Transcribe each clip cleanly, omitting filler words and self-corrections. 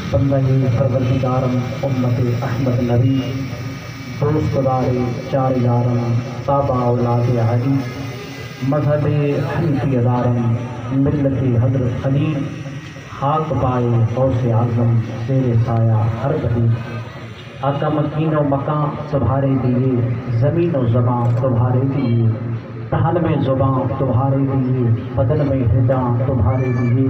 بندگی پروردگارم امت احمد نبی دوست دار چار یارم تابع اولاد علی مذہب حنفی دارم ملت حضرت خلیل خاک پائے غوث اعظم زیر سایہ ہر گلی آقا مکین و مکان تمہارے لیے زمین و زباں تمہارے لیے تہن میں زباں تمہارے لیے بدن میں ہداں تمہارے لیے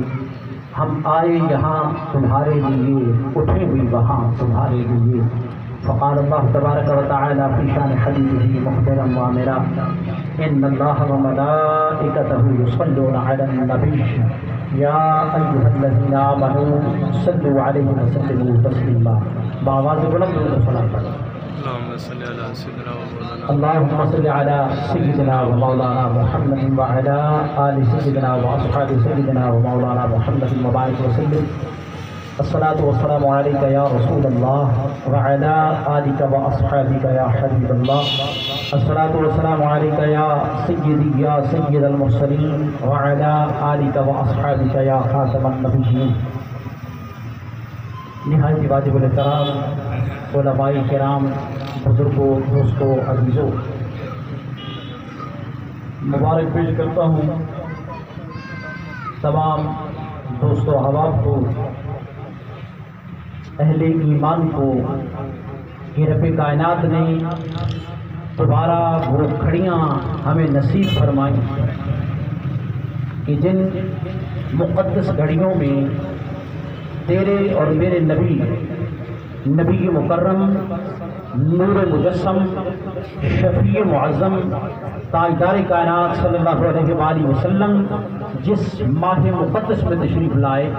ہم آئے یہاں تمہارے لیے اٹھے بھی وہاں تمہارے لیے فقال اللہ تبارک و تعالی فی شان حبیبہ مخبرا وامرا ان اللہ و ملائکتہ یصلون علی النبی یا ایھا الذین آمنوا صلوا علیہ وسلموا تسلیما بآواز بلند صلاۃ اللهم صل على سيدنا ومولانا محمد وعلى آل سيدنا وأصحاب سيدنا ومولانا محمد وبارك وسلم الصلاة والسلام عليك يا رسول الله وعلى آلك وأصحابك يا حبيب الله الصلاة والسلام عليك يا سيدي يا سيد المرسلين وعلى آلك وأصحابك يا خاتم النبيين نہایت واجب الاحترام علماء کرام بزرگوں دوستوں عزیزوں مبارک پیش کرتا ہوں تمام دوستوں احباب کو اہل ایمان کو کہ رب کائنات نے دوبارہ وہ گھڑیاں ہمیں نصیب فرمائیں کہ جن مقدس گھڑیوں میں تیرے اور میرے نبی مکرم نور مجسم شفیع معظم تاجدار کائنات صلی اللہ علیہ وآلہ وسلم جس ماہ مقدس میں تشریف لائے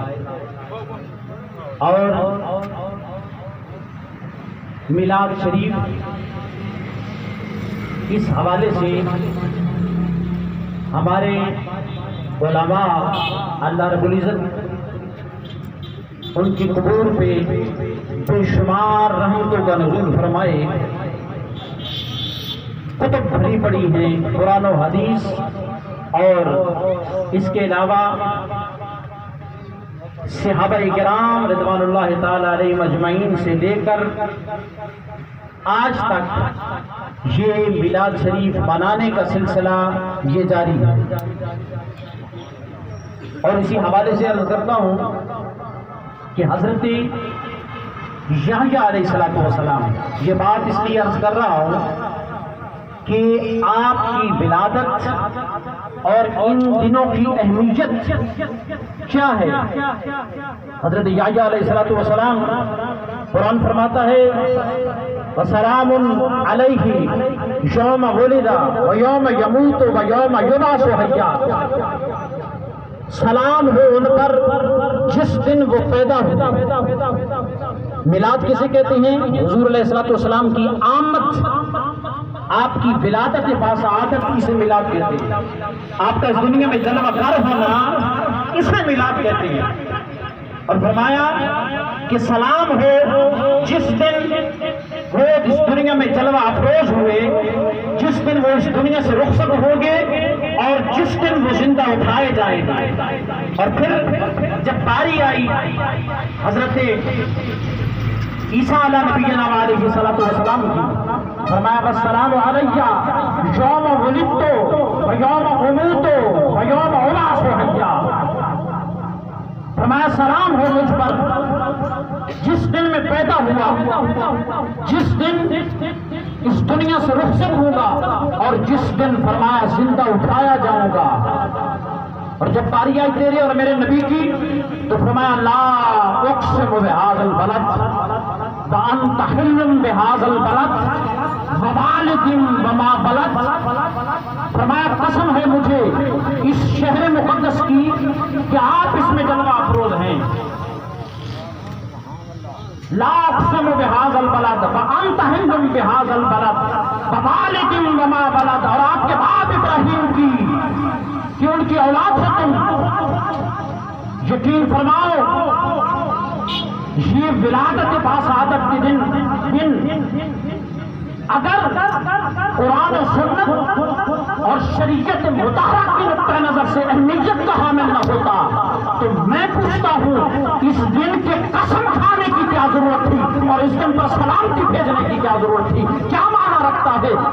اور میلاد شریف اس حوالے سے ہمارے علماء اللہ رب العزت ان کی قبور پہ بے شمار رحمتوں کا نزول فرمائے کتب بھری پڑی ہیں قرآن و حدیث اور اس کے علاوہ صحابہ کرام رضوان اللہ تعالی علیہ مجمعین سے لے کر آج تک یہ میلاد شریف منانے کا سلسلہ یہ جاری ہے اور اسی حوالے سے عرض کرتا ہوں کہ حضرت یحییٰ علیہ السلام یہ بات اس لیے عرض کر رہا ہوں کہ آپ کی ولادت اور ان دنوں کی اہمیت کیا ہے حضرت یحییٰ علیہ السلام قرآن فرماتا ہے وَسَلَامٌ عَلَيْهِ يَوْمَ وُلِدَ وَيَوْمَ يَمُوتُ وَيَوْمَ يُبْعَثُ حَيًّا سلام ہو ان پر جس دن وہ پیدا ہو میلاد کسے کہتے ہیں حضور علیہ السلام کی آمد آپ کی ولادت کے پاس عادت اسے میلاد کہتے ہیں آپ کا اس دنیا میں جلوہ گر ہونا اسے میلاد کہتے ہیں اور فرمایا کہ سلام ہو جس دن وہ اس دنیا میں جلوہ افروز ہوئے جس دن وہ اس دنیا سے رخصت ہوں گے اور جس دن وہ زندہ اٹھائے جائیں گے اور پھر جب باری آئی حضرت عیسیٰ علیہ نبینا علیہ السلام کی فرمایا والسلام علیہ یوم ولدت ویوم اموت ویوم ابعث حیا فرمایا سلام ہو مجھ پر جس دن میں پیدا ہوا جس دن اس دنیا سے رخصت ہوگا اور جس دن فرمایا زندہ اٹھایا جاؤں گا اور جب باری آئی تیرے اور میرے نبی کی تو فرمایا لا اقسم بہذا البلد وانت حل بہذا البلد ووالد وما بلد فرمایا قسم ہے مجھے اس شہر مقدس کی کہ آپ اس میں جلوہ افروز ہیں لا اقسم بہذا البلد وانت حل بہذا البلد ووالد وما بلد اور آپ کے باپ ابراہیم کی کہ ان کی اولاد ہے تم یقین فرماؤ یہ ولادت باسعادت کے دن اگر قرآن و سنت اور شریعت مطہرہ کی نقطہ نظر سے اہمیت کا حامل نہ ہوتا تو میں پوچھتا ہوں اس دن کے قسم کھانے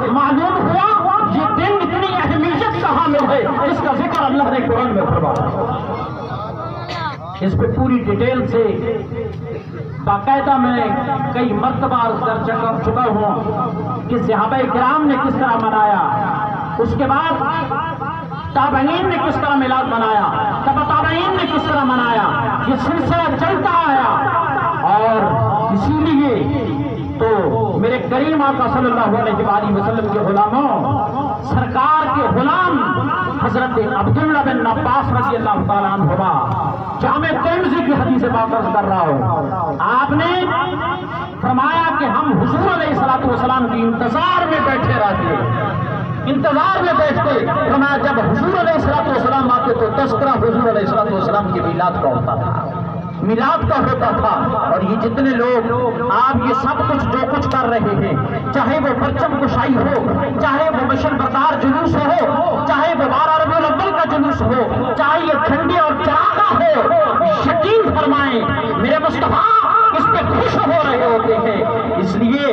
سے معلوم ہوا یہ دن اتنی اہمیت کا حامل ہے اس کا ذکر اللہ نے قرآن میں فرمایا۔ اس پہ پوری ڈیٹیل سے باقاعدہ میں کئی مرتبہ عرض کر چکا ہوں کہ صحابہ کرام نے کس طرح منایا، اس کے بعد تابعین نے کس طرح میلاد منایا، تبع تابعین نے کس طرح منایا، یہ سلسلہ چلتا آیا۔ اور اسی لیے تو میرے کریم آقا صلی اللہ علیہ وآلہ وسلم کے غلاموں، سرکار کے غلام حضرت عبداللہ بن عباس رضی اللہ تعالیٰ عنہما، جامع ترمذی کی حدیث بات عرض کر رہا ہوں، آپ نے فرمایا کہ ہم حضور علیہ السلام کی انتظار میں بیٹھے رہتے، انتظار میں بیٹھتے۔ فرمایا جب حضور علیہ السلام آتے تو تذکرہ حضور علیہ السلام کی میلاد کا ہوتا تھا، میلاد کا ہوتا تھا۔ اور یہ جتنے لوگ آپ یہ سب کچھ جو کچھ کر رہے ہیں، چاہے وہ پرچم کشائی ہو، چاہے وہ مشن بردار جلوس ہو، چاہے وہ 12 ربیع الاول کا جلوس ہو، چاہے یہ جھنڈے اور چراغاں ہو، یقین فرمائیں میرے مصطفیٰ اس پہ خوش ہو رہے ہوتے ہیں۔ اس لیے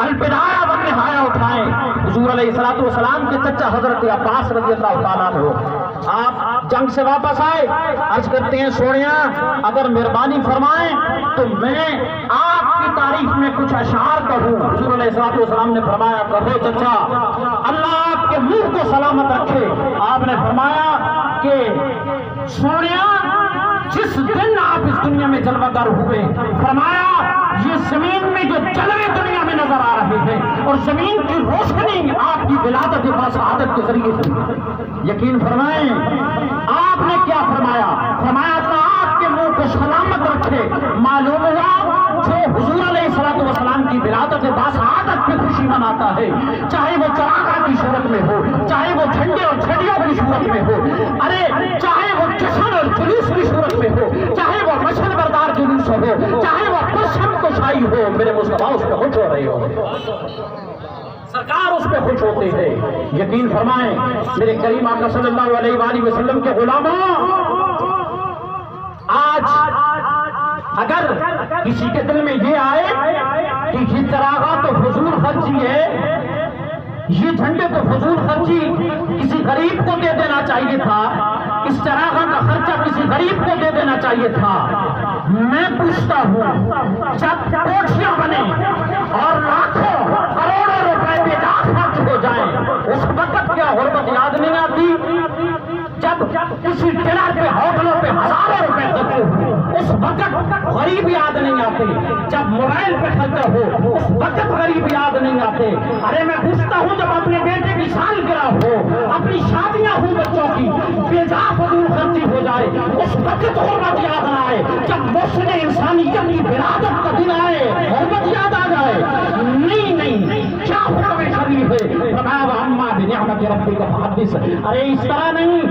البدایہ والنہایہ اٹھائیں۔ حضور علیہ السلام کے چچا حضرت عباس رضی اللہ تعالیٰ عنہ آپ جنگ سے واپس آئے، عرض کرتے ہیں سوڑیاں اگر مہربانی فرمائیں تو میں آپ کی تعریف میں کچھ اشعار کہوں۔ حضور علیہ السلام نے فرمایا کہو چچا، اللہ آپ کے منہ کو سلامت رکھے۔ آپ نے فرمایا کہ سوڑیاں جس دن آپ اس دنیا میں جلوہ گر ہوئے، فرمایا یہ زمین میں جو جلوے دنیا میں نظر آ رہے ہیں اور زمین کی روشنی آپ کی ولادت باسعادت کے ذریعے سے، یقین فرمائیں آپ نے کیا فرمایا؟ فرمایا کہ آپ کے منہ کو سلامت رکھے۔ معلوم ہوا جو حضور علیہ السلام کی ولادت باسعادت کی خوشی مناتا ہے، چاہے وہ چراغاں کی صورت میں ہو، چاہے وہ جھنڈے اور چھڑیوں کی صورت میں ہو، ارے چاہے وہ جشن اور جلوس کی صورت میں ہو، چاہے وہ مشن بردار جلوس ہو، چاہے وہ پرچم کشائی ہو، میرے مصطفیٰ اس پہ خوش ہو رہے ہو، سرکار اس پہ خوش ہوتے ہیں۔ یقین فرمائیں میرے کریم آقا صلی اللہ علیہ وآلہ وسلم کے غلاموں، آج اگر کسی کے دل میں یہ آئے کہ یہ چراغاں تو فضول خرچی ہے، یہ جھنڈے تو فضول خرچی کسی غریب کو دے دینا چاہیے تھا، اس چراغاں کا خرچہ کسی غریب کو دے دینا چاہیے تھا، میں پوچھتا ہوں جب کوٹھیاں بنے اور لاکھوں کروڑوں روپے بے جا خرچ ہو جائیں، اس وقت کیا غربت یاد نہیں آتی؟ جب کسی ڈنر پہ ہوٹلوں پہ ہزاروں روپے خرچ ہو اس وقت غریب یاد نہیں آتے، جب موبائل پہ خرچہ ہو اس وقت غریب یاد نہیں آتے۔ ارے میں پوچھتا ہوں جب اپنے بیٹے کی سالگرہ ہو، اپنی شادیاں ہوں بچوں کی، بے جا فضول خرچی ہو جائے اس وقت غربت یاد نہ آئے، جب محسن انسانیت کی ولادت کا دن آئے غربت یاد آ جائے؟ نہیں، کیا حکم شریف ہے؟ فرمایا وَأَمَّا بِنِعْمَةِ رَبِّكَ فَحَدِّثْ۔ ارے اس طرح نہیں،